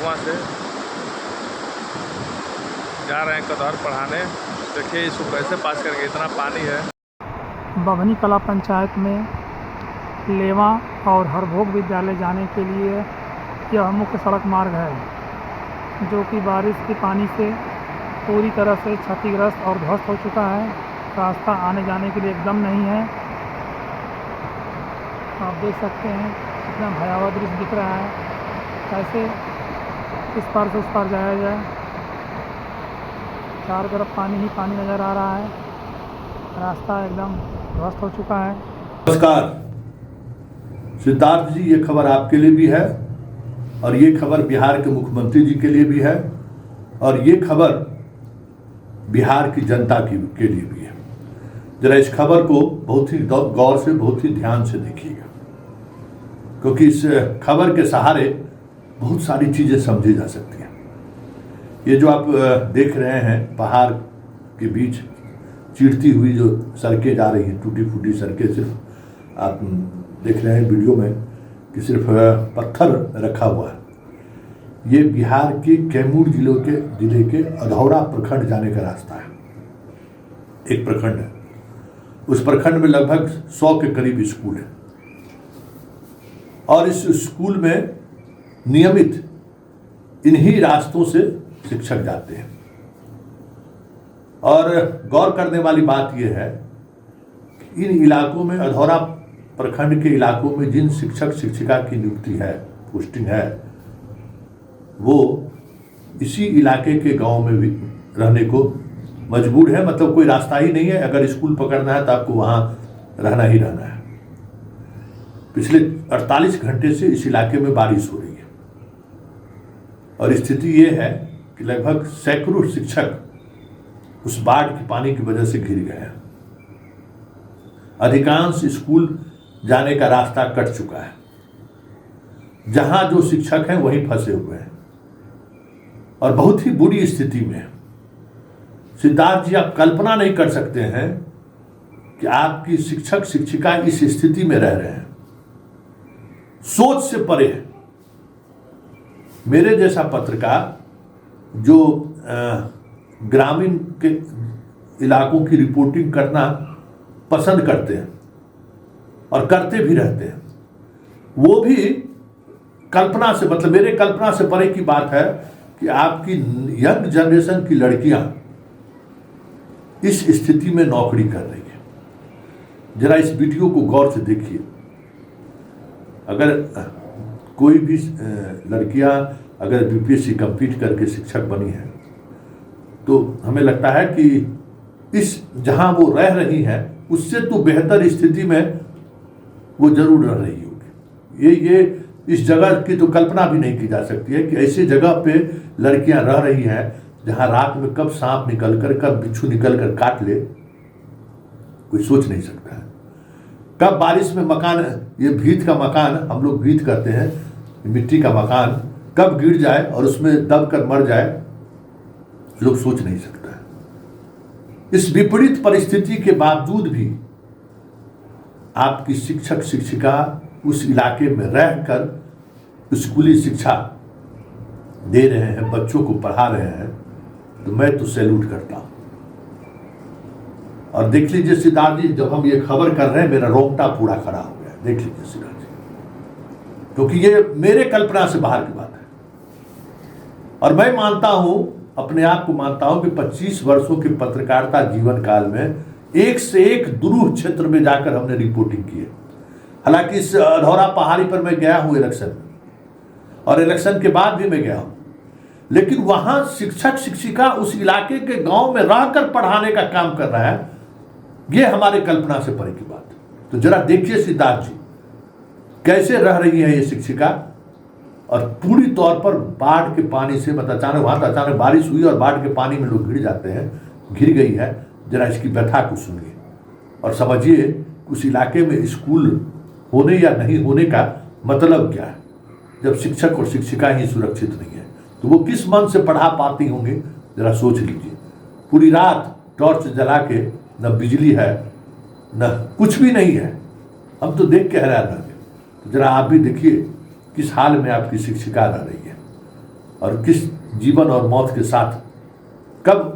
कुआं से जा रहे हैं कदौर पढ़ाने। देखिए इसको कैसे पास करके, इतना पानी है। बभनी कला पंचायत में लेवा और हरभोग विद्यालय जाने के लिए यह मुख्य सड़क मार्ग है, जो कि बारिश के पानी से पूरी तरह से क्षतिग्रस्त और ध्वस्त हो चुका है। रास्ता आने जाने के लिए एकदम नहीं है। आप देख सकते हैं कितना भयावह दृश्य दिख रहा है। कैसे इस पार से उस पार जाया जाए। चारों तरफ पानी ही पानी नज़र आ रहा है। रास्ता एकदम ध्वस्त हो चुका है। नमस्कार सिद्धार्थ जी, ये खबर आपके लिए भी है और ये खबर बिहार के मुख्यमंत्री जी के लिए भी है और ये खबर बिहार की जनता के लिए भी है। जरा इस खबर को बहुत ही गौर से, बहुत ही ध्यान से देखिएगा, क्योंकि इस खबर के सहारे बहुत सारी चीजें समझी जा सकती हैं। ये जो आप देख रहे हैं, पहाड़ के बीच चीरती हुई जो सड़कें जा रही हैं, टूटी फूटी सड़कें, सिर्फ आप देख रहे हैं वीडियो में कि सिर्फ पत्थर रखा हुआ है। ये बिहार के कैमूर जिले के अधौरा प्रखंड जाने का रास्ता है। एक प्रखंड है, उस प्रखंड में लगभग 100 के करीब स्कूल है और इस स्कूल में नियमित इन्हीं रास्तों से शिक्षक जाते हैं। और गौर करने वाली बात यह है कि इन इलाकों में, अधौरा प्रखंड के इलाकों में जिन शिक्षक शिक्षिका की नियुक्ति है, पोस्टिंग है, वो इसी इलाके के गांव में भी रहने को मजबूर है। मतलब कोई रास्ता ही नहीं है, अगर स्कूल पकड़ना है तो आपको वहां रहना ही रहना है। पिछले 48 घंटे से इस इलाके में बारिश हो रही है और स्थिति ये है कि लगभग सैकड़ों शिक्षक उस बाढ़ के पानी की वजह से घिर गए हैं। अधिकांश स्कूल जाने का रास्ता कट चुका है। जहां जो शिक्षक हैं वहीं फंसे हुए हैं और बहुत ही बुरी स्थिति में है। सिद्धार्थ जी, आप कल्पना नहीं कर सकते हैं कि आपकी शिक्षक शिक्षिका इस स्थिति में रह रहे हैं। सोच से परे है। मेरे जैसा पत्रकार जो ग्रामीण के इलाकों की रिपोर्टिंग करना पसंद करते हैं और करते भी रहते हैं, वो भी कल्पना से, मतलब मेरे कल्पना से परे की बात है कि आपकी यंग जनरेशन की लड़कियां इस स्थिति में नौकरी कर रही है। जरा इस वीडियो को गौर से देखिए। अगर कोई भी लड़कियां अगर बीपीएससी कंप्लीट करके शिक्षक बनी है तो हमें लगता है कि इस जहां वो रह रही हैं उससे तो बेहतर स्थिति में वो जरूर रह रही होगी। ये इस जगह की तो कल्पना भी नहीं की जा सकती है कि ऐसी जगह पे लड़कियां रह रही हैं जहां रात में कब सांप निकलकर, कब बिच्छू निकलकर काट ले, कोई सोच नहीं सकता है। कब बारिश में मकान, ये भीत का मकान, हम लोग भीत कहते हैं, मिट्टी का मकान, कब गिर जाए और उसमें दब कर मर जाए, लोग सोच नहीं सकता है। इस विपरीत परिस्थिति के बावजूद भी आपकी शिक्षक शिक्षिका उस इलाके में रहकर स्कूली शिक्षा दे रहे हैं, बच्चों को पढ़ा रहे हैं, तो मैं तो सैल्यूट करता हूं। और देख लीजिए सिद्धार्थ जी, जब हम ये खबर कर रहे हैं मेरा रोंगटा पूरा खड़ा हो गया। देख लीजिए सिद्धार्थ जी, क्योंकि ये मेरे कल्पना से बाहर की बात है। और मैं मानता हूं, अपने आप को मानता हूं कि 25 वर्षों के पत्रकारिता जीवन काल में एक से एक दुरूह क्षेत्र में जाकर हमने रिपोर्टिंग की है। हालांकि इस अधौरा पहाड़ी पर मैं गया हूं इलेक्शन में, और इलेक्शन के बाद भी मैं गया हूं, लेकिन वहां शिक्षक शिक्षिका उस इलाके के गांव में रहकर पढ़ाने का काम कर रहा है, यह हमारे कल्पना से परे की बात है। तो जरा देखिए सिद्धार्थ जी, कैसे रह रही है ये शिक्षिका, और पूरी तौर पर बाढ़ के पानी से, मतलब अचानक वहां तो अचानक बारिश हुई और बाढ़ के पानी में लोग घिर जाते हैं, घिर गई है। जरा इसकी व्यथा को सुनिए और समझिए उस इलाके में स्कूल होने या नहीं होने का मतलब क्या है। जब शिक्षक और शिक्षिका ही सुरक्षित नहीं है तो वो किस मन से पढ़ा पाती होंगे, जरा सोच लीजिए। पूरी रात टॉर्च जला के, न बिजली है न कुछ भी नहीं है, हम तो देख के हैरान रह गए। तो जरा आप भी देखिए किस हाल में आपकी शिक्षिका रह रही है। और किस जीवन और मौत के साथ कब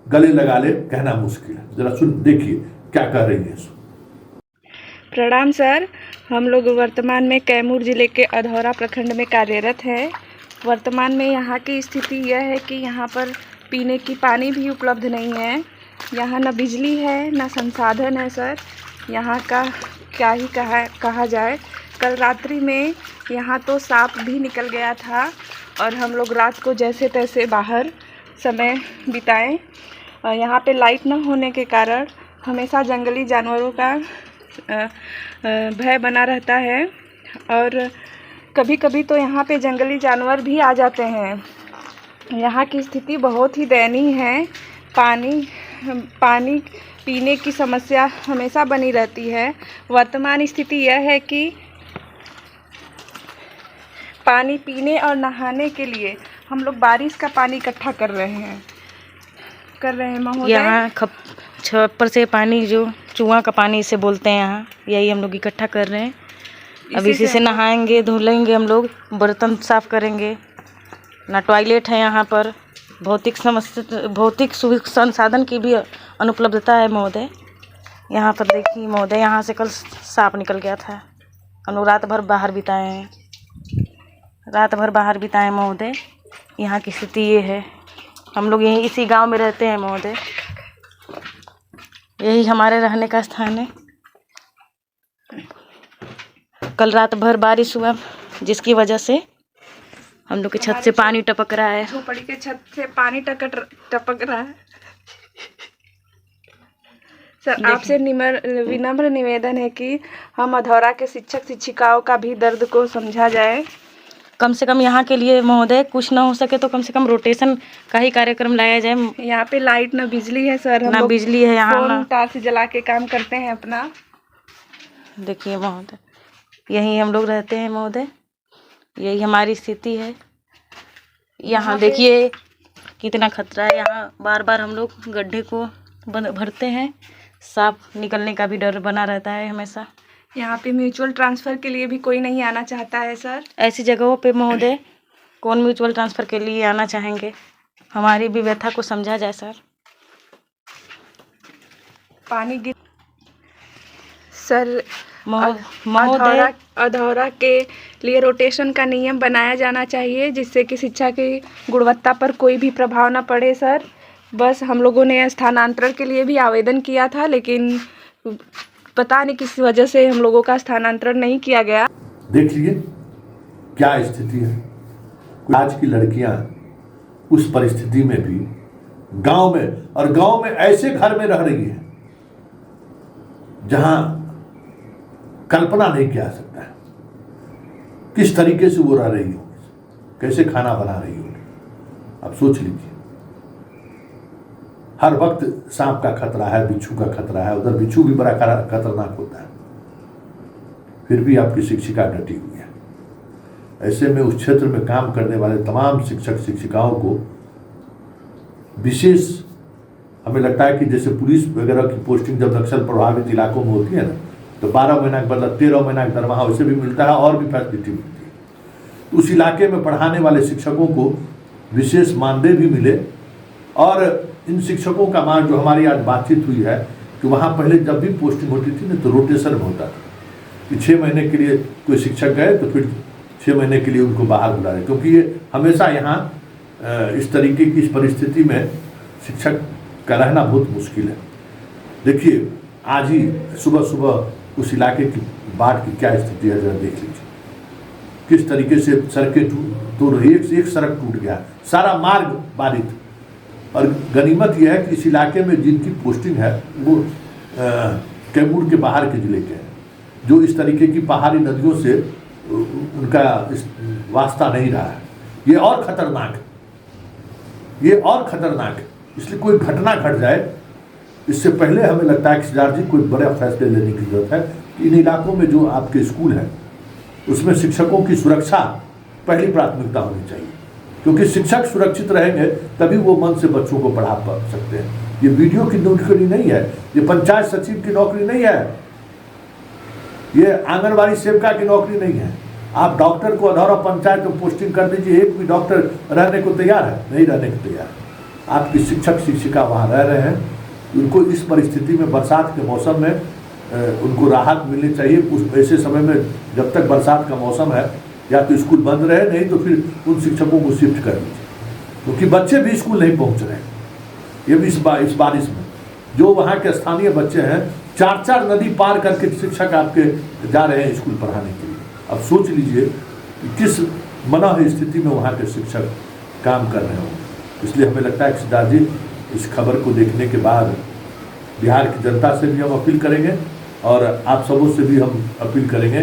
गले लगा ले कहना मुश्किल है। जरा सुन देखिए क्या कह रही है। प्रणाम सर, हम लोग वर्तमान में कैमूर जिले के अधौरा प्रखंड में कार्यरत हैं। वर्तमान में यहाँ की स्थिति यह है कि यहाँ पर पीने की पानी भी उपलब्ध नहीं है। यहाँ न बिजली है न संसाधन है सर। यहाँ का क्या ही कहा जाए। कल रात्रि में यहाँ तो सांप भी निकल गया था और हम लोग रात को जैसे तैसे बाहर समय बिताएं। यहाँ पे लाइट न होने के कारण हमेशा जंगली जानवरों का भय बना रहता है और कभी कभी तो यहाँ पे जंगली जानवर भी आ जाते हैं। यहाँ की स्थिति बहुत ही दयनीय है। पानी पीने की समस्या हमेशा बनी रहती है। वर्तमान स्थिति यह है कि पानी पीने और नहाने के लिए हम लोग बारिश का पानी इकट्ठा कर रहे हैं महोदय। यहाँ छप्पर से पानी जो चूहा का पानी इसे बोलते हैं, यहाँ यही हम लोग इकट्ठा कर रहे हैं। अब इसी से नहाएंगे, धुलेंगे, हम लोग बर्तन साफ करेंगे। ना टॉयलेट है यहाँ पर। भौतिक संसाधन की भी अनुपलब्धता है महोदय। यहाँ पर देखिए महोदय, यहाँ से कल सांप निकल गया था। हम लोग रात भर बाहर बिताए महोदय। यहाँ की स्थिति ये है। हम लोग यहीं इसी गांव में रहते हैं महोदय। यही हमारे रहने का स्थान है। कल रात भर बारिश हुआ जिसकी वजह से हम लोग के छत से पानी टपक रहा है। झोपड़ी के छत से पानी टपक रहा है। सर आपसे विनम्र निवेदन है कि हम अधौरा के शिक्षक शिक्षिकाओं का भी दर्द को समझा जाए। कम से कम यहाँ के लिए महोदय कुछ ना हो सके तो कम से कम रोटेशन का ही कार्यक्रम लाया जाए। यहाँ पे लाइट न बिजली है सर। हम ना बिजली है यहाँ, फोन तार से जला के काम करते हैं अपना। देखिए महोदय, यहीं हम लोग रहते हैं महोदय। यही हमारी स्थिति है। यहाँ देखिए कितना खतरा है। यहाँ बार बार हम लोग गड्ढे को भरते हैं। सांप निकलने का भी डर बना रहता है हमेशा। यहाँ पे म्यूचुअल ट्रांसफ़र के लिए भी कोई नहीं आना चाहता है सर। ऐसी जगहों पे महोदय कौन म्यूचुअल ट्रांसफ़र के लिए आना चाहेंगे। हमारी भी व्यथा को समझा जाए सर। पानी गिर सर महोदय, अधौरा के लिए रोटेशन का नियम बनाया जाना चाहिए जिससे कि शिक्षा की गुणवत्ता पर कोई भी प्रभाव न पड़े सर। बस हम लोगों ने स्थानांतरण के लिए भी आवेदन किया था, लेकिन पता नहीं किस वजह से हम लोगों का स्थानांतरण नहीं किया गया। देख लीजिए क्या स्थिति है। आज की लड़कियां उस परिस्थिति में भी गांव में ऐसे घर में रह रही है जहां कल्पना नहीं किया जा सकता है किस तरीके से वो रह रही होगी, कैसे खाना बना रही होगी। अब सोच लीजिए, हर वक्त सांप का खतरा है, बिच्छू का खतरा है। उधर बिच्छू भी बड़ा खतरनाक होता है, फिर भी आपकी शिक्षिका डटी हुई है। ऐसे में उस क्षेत्र में काम करने वाले तमाम शिक्षक शिक्षिकाओं को विशेष हमें लगता है कि जैसे पुलिस वगैरह की पोस्टिंग जब नक्सल प्रभावित इलाकों में होती है ना, तो 12 महीना के बदला 13 महीना का दरमाहा वैसे भी मिलता है और भी फैसिलिटी मिलती है। तो उस इलाके में पढ़ाने वाले शिक्षकों को विशेष मानदेय भी मिले। और इन शिक्षकों का मान जो हमारी आज बातचीत हुई है कि वहाँ पहले जब भी पोस्टिंग होती थी ना तो रोटेशन में होता था कि 6 महीने के लिए कोई शिक्षक गए तो फिर 6 महीने के लिए उनको बाहर बुला रहे, क्योंकि ये हमेशा यहाँ इस तरीके की इस परिस्थिति में शिक्षक का रहना बहुत मुश्किल है। देखिए आज ही सुबह सुबह उस इलाके की बाढ़ की क्या स्थिति है, जरा देख लीजिए किस तरीके से सड़कें टूट रही, एक सड़क टूट गया, सारा मार्ग बाधित। और गनीमत यह है कि इस इलाके में जिनकी पोस्टिंग है वो कैमूर के बाहर के ज़िले के हैं, जो इस तरीके की पहाड़ी नदियों से उनका वास्ता नहीं रहा है। ये और ख़तरनाक है। इसलिए कोई घटना घट जाए इससे पहले हमें लगता है कि सरदार जी कोई बड़े फैसले लेने की जरूरत है कि इन इलाकों में जो आपके स्कूल हैं उसमें शिक्षकों की सुरक्षा पहली प्राथमिकता होनी चाहिए, क्योंकि शिक्षक सुरक्षित रहेंगे तभी वो मन से बच्चों को पढ़ा सकते हैं। ये वीडियो की नौकरी नहीं है, ये पंचायत सचिव की नौकरी नहीं है, ये आंगनबाड़ी सेविका की नौकरी नहीं है, आप डॉक्टर को अधौरा पंचायत में पोस्टिंग कर दीजिए, एक भी डॉक्टर रहने को तैयार है? नहीं रहने को तैयार। आपकी शिक्षक शिक्षिका वहाँ रह रहे हैं, उनको इस परिस्थिति में बरसात के मौसम में उनको राहत मिलनी चाहिए। उस ऐसे समय में जब तक बरसात का मौसम है या तो स्कूल बंद रहे, नहीं तो फिर उन शिक्षकों को शिफ्ट कर दीजिए, क्योंकि बच्चे भी स्कूल नहीं पहुँच रहे हैं। ये भी इस बारिश में जो वहाँ के स्थानीय बच्चे हैं 4-4 नदी पार करके शिक्षक आपके जा रहे हैं स्कूल पढ़ाने के लिए। अब सोच लीजिए कि किस मनाह स्थिति में वहाँ के शिक्षक काम कर रहे हों। इसलिए हमें लगता है कि सिद्धार्थ जी, इस खबर को देखने के बाद बिहार की जनता से भी हम अपील करेंगे और आप सबों से भी हम अपील करेंगे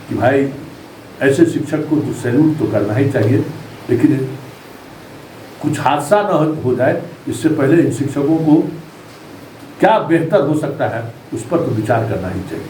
कि भाई ऐसे शिक्षक को तो सैल्यूट तो करना ही चाहिए, लेकिन कुछ हादसा न हो जाए इससे पहले इन शिक्षकों को क्या बेहतर हो सकता है उस पर तो विचार करना ही चाहिए।